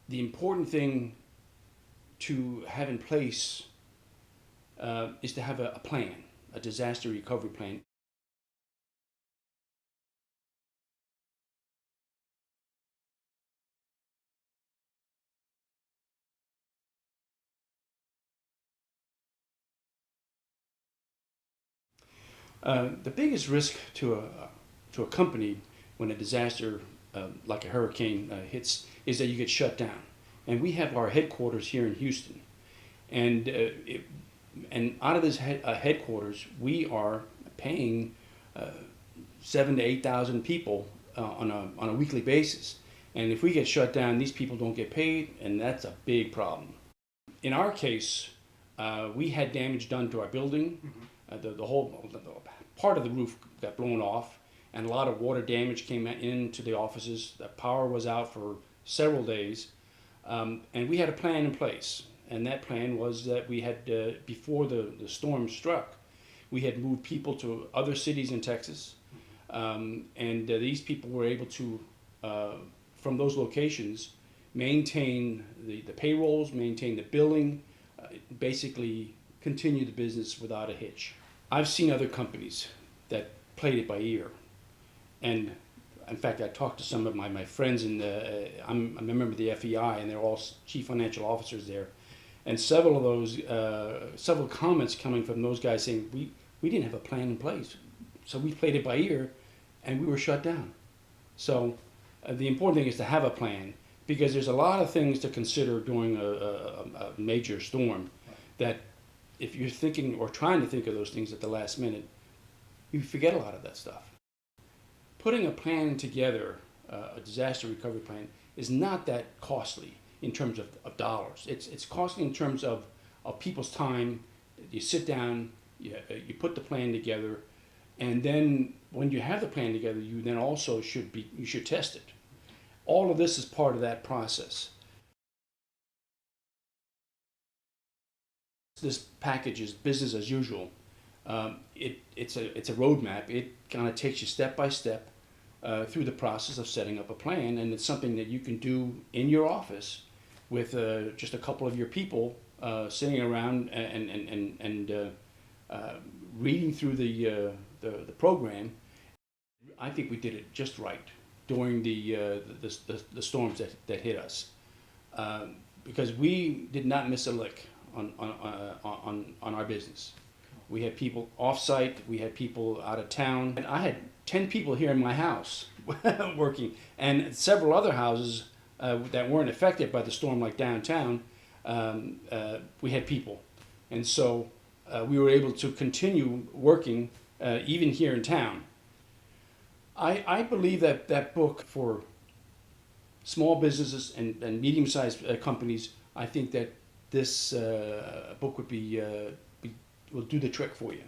the important thing to have in place is to have a plan, a disaster recovery plan. The biggest risk to a company when a disaster like a hurricane hits is that you get shut down. And we have our headquarters here in Houston, and out of this headquarters, we are paying 7,000 to 8,000 people on a weekly basis. And if we get shut down, these people don't get paid, and that's a big problem. In our case, we had damage done to our building. The whole part of the roof got blown off, and a lot of water damage came into the offices. The power was out for several days, and we had a plan in place. And that plan was that we had, before the storm struck, we had moved people to other cities in Texas, and these people were able to, from those locations, maintain the payrolls, maintain the billing, basically continue the business without a hitch. I've seen other companies that played it by ear, and in fact, I talked to some of my friends, and I'm a member of the FEI, and they're all chief financial officers there, and several of those, several comments coming from those guys saying we didn't have a plan in place, so we played it by ear, and we were shut down. So the important thing is to have a plan, because there's a lot of things to consider during a major storm that if you're thinking or trying to think of those things at the last minute, you forget a lot of that stuff. Putting a plan together, a disaster recovery plan, is not that costly in terms of dollars. It's costly in terms of people's time. You sit down, you put the plan together, and then when you have the plan together, you then also should test it. All of this is part of that process. This package is business as usual. It's a roadmap. It kind of takes you step by step through the process of setting up a plan, and it's something that you can do in your office with just a couple of your people sitting around and reading through the program. I think we did it just right during the storms that hit us, because we did not miss a lick on our business. We had people off-site, we had people out of town, and I had 10 people here in my house working, and several other houses that weren't affected by the storm, like downtown, we had people. And so we were able to continue working even here in town. I believe that book for small businesses and medium-sized companies, I think that this book will do the trick for you.